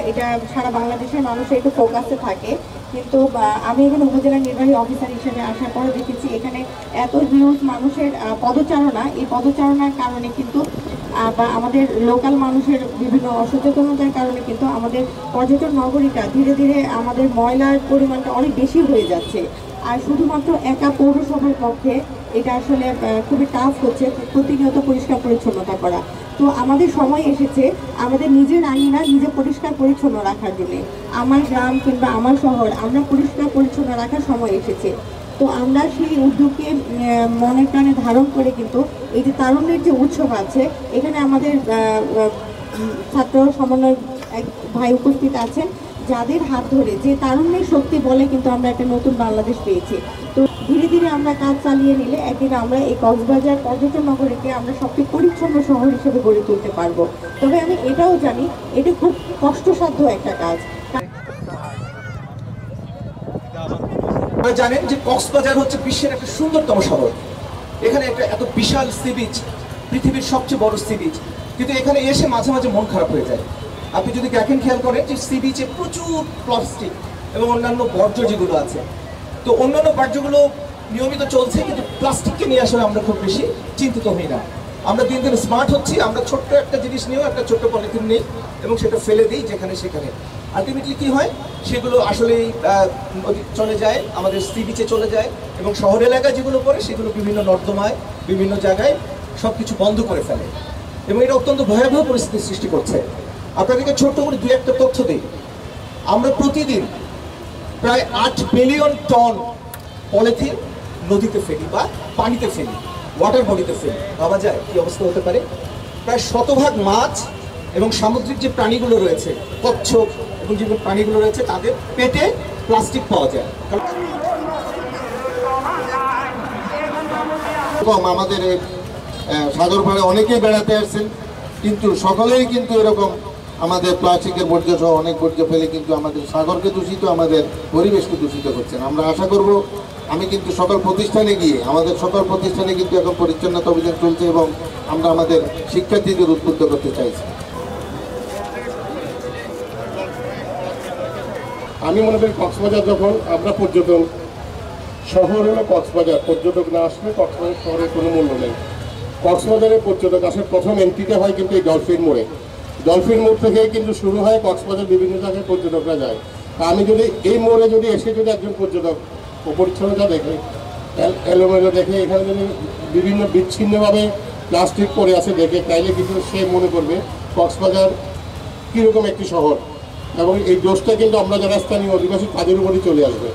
এটা সারা বাংলাদেশের মানুষ একটু ফোকাসে থাকে, কিন্তু আমি এখানে উপজেলা নির্বাহী অফিসার হিসেবে আসার পরে দেখেছি এখানে এত হিউজ মানুষের পদচারণা, এই পদচারণার কারণে কিন্তু বা আমাদের লোকাল মানুষের বিভিন্ন অসচেতনতার কারণে কিন্তু আমাদের পর্যটন নগরীটা ধীরে ধীরে আমাদের ময়লার পরিমাণটা অনেক বেশি হয়ে যাচ্ছে। আর শুধুমাত্র একা পৌরসভার পক্ষে এটা আসলে খুবই টাফ হচ্ছে প্রতিনিয়ত পরিষ্কার পরিচ্ছন্নতা করা। তো আমাদের সময় এসেছে আমাদের নিজের আঙিনা নিজে পরিষ্কার পরিচ্ছন্ন রাখার জন্য। আমার গ্রাম কিংবা আমার শহর আমরা পরিষ্কার পরিচ্ছন্ন রাখার সময় এসেছে। তো আমরা সেই উদ্যোগকে মনের প্রাণে ধারণ করে কিন্তু এই যে তারুণ্যের যে উৎসব আছে, এখানে আমাদের ছাত্র সমন্বয় এক ভাই উপস্থিত আছেন, যাদের হাত ধরে যে তারুণ্যের শক্তি বলে কিন্তু আমরা একটা নতুন বাংলাদেশ পেয়েছি। তো ধীরে ধীরে আমরা কাজ চালিয়ে নিলে একদিন আমরা এই কক্সবাজার পর্যটন নগরীকে আমরা সবচেয়ে পরিচ্ছন্ন শহর হিসেবে গড়ে তুলতে পারবো। তবে আমি এটাও জানি এটা খুব কষ্টসাধ্য একটা কাজ। আপনারা জানেন যে কক্সবাজার হচ্ছে বিশ্বের একটা সুন্দরতম শহর। এখানে একটা এত বিশাল সি বিচ, পৃথিবীর সবচেয়ে বড় সি বিচ, কিন্তু এখানে এসে মাঝে মাঝে মন খারাপ হয়ে যায়। আপনি যদি দেখেন, খেয়াল করেন যে সি বিচে প্রচুর প্লাস্টিক এবং অন্যান্য বর্জ্য যেগুলো আছে, তো অন্যান্য বর্জ্যগুলো নিয়মিত চলছে, কিন্তু প্লাস্টিককে নিয়ে আসলে আমরা খুব বেশি চিন্তিত হই না। আমরা দিন দিন স্মার্ট হচ্ছি, আমরা ছোট্ট একটা জিনিস নিয়েও একটা ছোট্ট পলিথিন নিই এবং সেটা ফেলে দিই যেখানে সেখানে। আলটিমেটলি কী হয়, সেগুলো আসলেই চলে যায় আমাদের সি বিচে চলে যায়, এবং শহর এলাকায় যেগুলো পড়ে সেগুলো বিভিন্ন নর্দমায় বিভিন্ন জায়গায় সব কিছু বন্ধ করে ফেলে, এবং এটা অত্যন্ত ভয়াবহ পরিস্থিতির সৃষ্টি করছে। আপনাদেরকে ছোট্ট করে দুই একটা তথ্য দিই। আমরা প্রতিদিন প্রায় 8 বিলিয়ন টন পলিথিন নদীতে ফেলি বা পানিতে ফেলি, ওয়াটার বডিতে ফেলি। ভাবা যায় কী অবস্থা হতে পারে। প্রায় 100% মাছ এবং সামুদ্রিক যে প্রাণীগুলো রয়েছে, কচ্ছপ এবং যে প্রাণীগুলো রয়েছে, তাদের পেটে প্লাস্টিক পাওয়া যায়। আমাদের সাগর পাড়ে অনেকেই বেড়াতে আসছেন, কিন্তু সকলেই কিন্তু এরকম আমাদের প্লাস্টিকের বর্জ্য সহ অনেক বর্জ্য ফেলে কিন্তু আমাদের সাগরকে দূষিত, আমাদের পরিবেশকে দূষিত করছেন। আমরা আশা করব, আমি কিন্তু সকল প্রতিষ্ঠানে গিয়ে আমাদের সকল প্রতিষ্ঠানে কিন্তু এখন পরিচ্ছন্নতা অভিযান চলছে, এবং আমরা আমাদের শিক্ষার্থীদের উদ্বুদ্ধ করতে চাইছি। আমি মনে করি কক্সবাজার যখন আমরা পর্যটন শহর হলো কক্সবাজার, পর্যটক না আসলে কক্সবাজার শহরের কোনো মূল্য নেই। কক্সবাজারে পর্যটক আসার প্রথম এন্ট্রিটা হয় কিন্তু এই ডলফিন মোড়ে। ডলফিন মোড় থেকে কিন্তু শুরু হয় কক্সবাজার, বিভিন্ন জায়গায় পর্যটকরা যায়। তা আমি যদি এই মোড়ে যদি এসে যদি একজন পর্যটক অপরিচ্ছন্নতা দেখে, এলোমেলো দেখে, এখানে যদি বিভিন্ন বিচ্ছিন্নভাবে প্লাস্টিক পড়ে আছে দেখে, তাইলে কিন্তু সে মনে করবে কক্সবাজার কীরকম একটি শহর, এবং এই দোষটা কিন্তু আমরা যারা স্থানীয় অধিবাসী তাদের উপরই চলে আসবে।